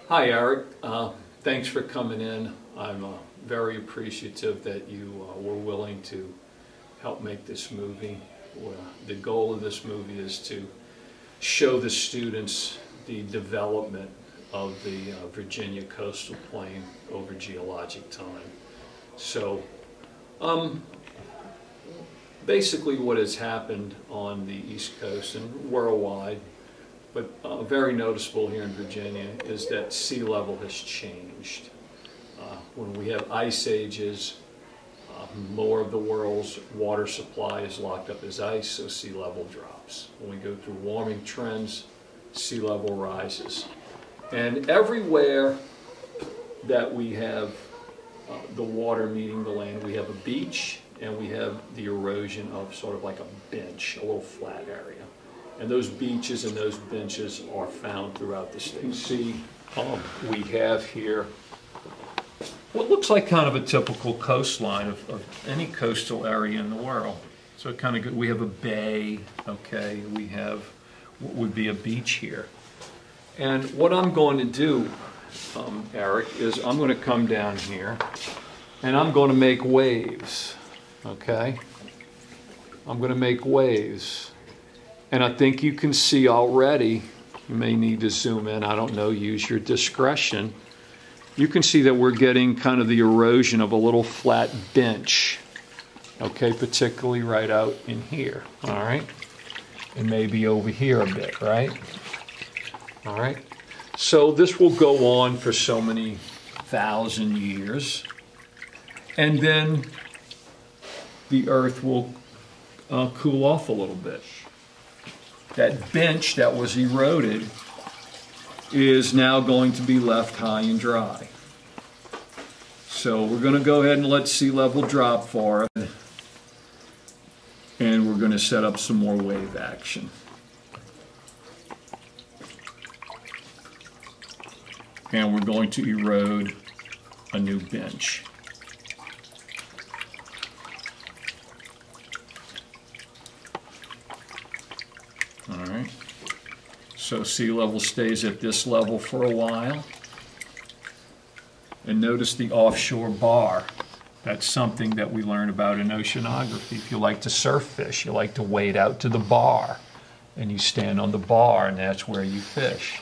Hi, Eric. Thanks for coming in. I'm very appreciative that you were willing to help make this movie. The goal of this movie is to show the students the development of the Virginia coastal plain over geologic time. So, basically what has happened on the East Coast and worldwide, but very noticeable here in Virginia, is that sea level has changed. When we have ice ages, more of the world's water supply is locked up as ice, so sea level drops. When we go through warming trends, sea level rises. And everywhere that we have the water meeting the land, we have a beach and we have the erosion of sort of like a bench, a little flat area. And those beaches and those benches are found throughout the state. You see, we have here what looks like kind of a typical coastline of any coastal area in the world. So it kind of we have a bay, okay, we have what would be a beach here. And what I'm going to do, Eric, is I'm going to come down here and I'm going to make waves, okay? I'm going to make waves. And I think you can see already, you may need to zoom in, I don't know, use your discretion. You can see that we're getting kind of the erosion of a little flat bench, okay, particularly right out in here, all right? And maybe over here a bit, right? All right, so this will go on for so many thousand years, and then the earth will cool off a little bit. That bench that was eroded is now going to be left high and dry. So we're going to go ahead and let sea level drop for it, and we're going to set up some more wave action. And we're going to erode a new bench. All right, so sea level stays at this level for a while. And notice the offshore bar. That's something that we learn about in oceanography. If you like to surf fish, you like to wade out to the bar, and you stand on the bar, and that's where you fish.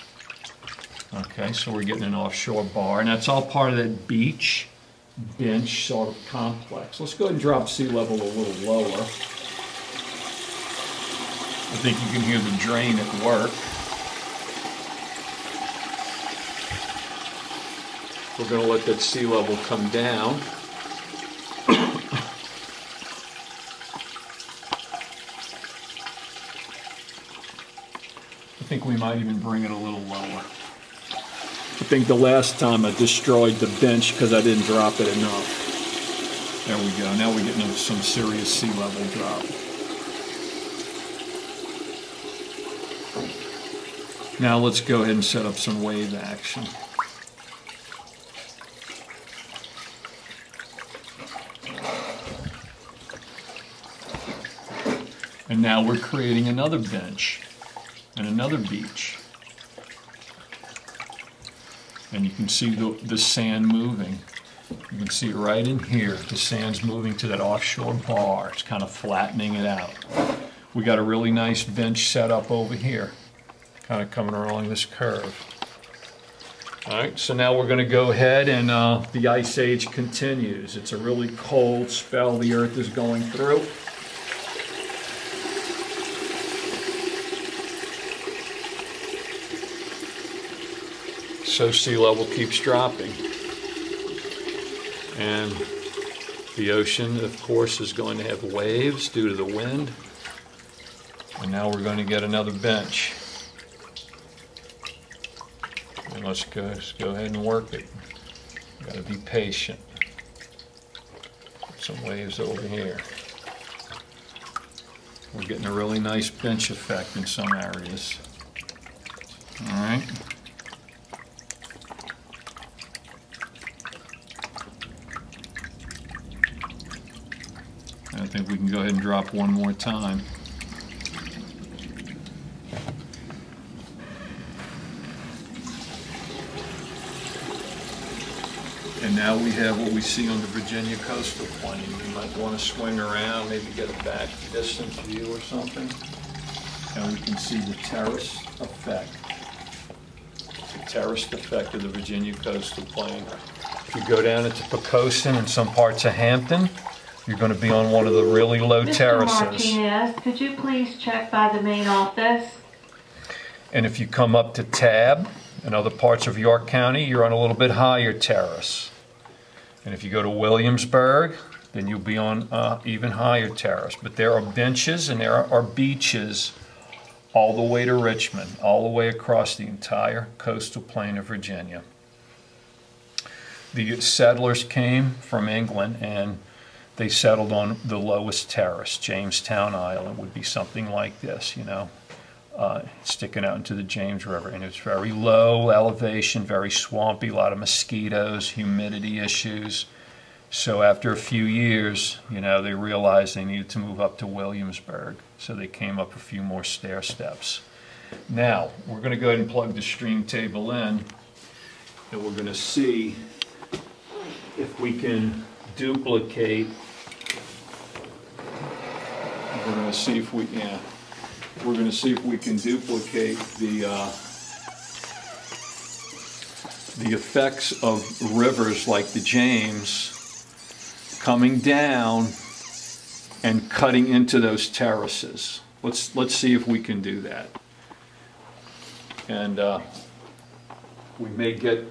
Okay, so we're getting an offshore bar, and that's all part of that beach, bench sort of complex. Let's go ahead and drop sea level a little lower. I think you can hear the drain at work. We're going to let that sea level come down. I think we might even bring it a little lower. I think the last time I destroyed the bench because I didn't drop it enough. There we go. Now we're getting some serious sea level drop. Now let's go ahead and set up some wave action. And now we're creating another bench and another beach. And you can see the sand moving. You can see it right in here. The sand's moving to that offshore bar. It's kind of flattening it out. We got a really nice bench set up over here, kind of coming along this curve. All right, so now we're going to go ahead and the ice age continues. It's a really cold spell the earth is going through. So sea level keeps dropping. And the ocean, of course, is going to have waves due to the wind. And now we're going to get another bench. And let's go ahead and work it. Got to be patient. Some waves over here. We're getting a really nice bench effect in some areas. All right. I think we can go ahead and drop one more time. And now we have what we see on the Virginia coastal plain. You might want to swing around, maybe get a back distance view or something. And we can see the terrace effect. The terraced effect of the Virginia coastal plain. If you go down into Poquoson and some parts of Hampton, you're going to be on one of the really low terraces. Mr. Martinez, could you please check by the main office? And if you come up to Tab and other parts of York County, you're on a little bit higher terrace. And if you go to Williamsburg, then you'll be on even higher terrace. But there are benches and there are beaches all the way to Richmond, all the way across the entire coastal plain of Virginia. The settlers came from England and they settled on the lowest terrace. Jamestown Island would be something like this, you know, sticking out into the James River. And it's very low elevation, very swampy, a lot of mosquitoes, humidity issues. So after a few years, you know, they realized they needed to move up to Williamsburg. So they came up a few more stair steps. Now, we're going to go ahead and plug the stream table in, and we're going to see if we can duplicate. We're going to see if we, we're going to see if we can duplicate the effects of rivers like the James coming down and cutting into those terraces. Let's see if we can do that. And we may get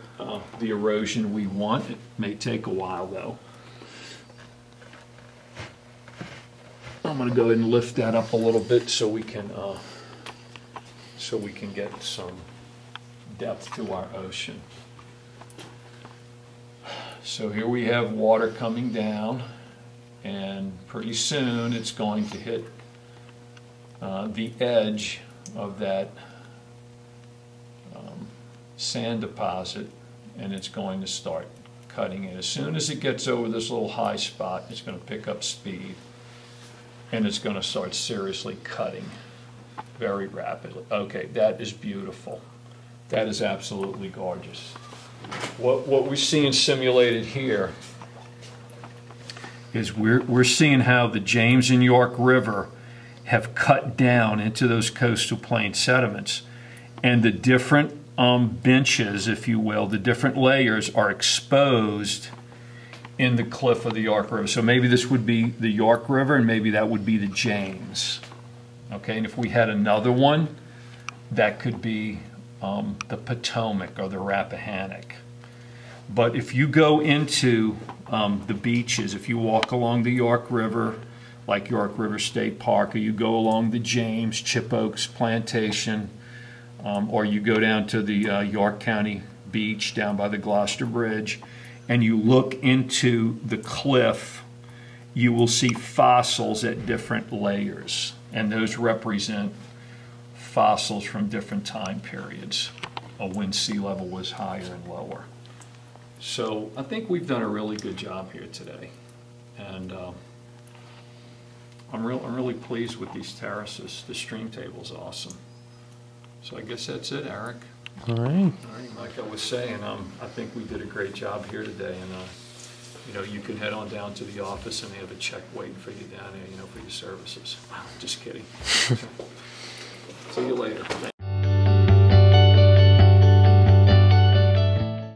the erosion we want. It may take a while though. I'm going to go ahead and lift that up a little bit so we can get some depth to our ocean. So here we have water coming down, and pretty soon it's going to hit the edge of that sand deposit, and it's going to start cutting in. As soon as it gets over this little high spot, it's going to pick up speed, and it's going to start seriously cutting very rapidly. Okay, that is beautiful. That is absolutely gorgeous. What we're seeing simulated here is we're seeing how the James and York River have cut down into those coastal plain sediments, and the different benches, if you will, the different layers are exposed in the cliff of the York River. So maybe this would be the York River, and maybe that would be the James. Okay, and if we had another one, that could be the Potomac or the Rappahannock. But if you go into the beaches, if you walk along the York River, like York River State Park, or you go along the James, Chip Oaks Plantation, or you go down to the York County beach down by the Gloucester Bridge, and you look into the cliff, you will see fossils at different layers, and those represent fossils from different time periods when sea level was higher and lower. So I think we've done a really good job here today, and I'm really pleased with these terraces. The stream table's awesome. So I guess that's it, Eric. All right. All right, like I was saying, I think we did a great job here today, and you know, you can head on down to the office, and they have a check waiting for you down there, you know, for your services. Just kidding. See you later. Thank you.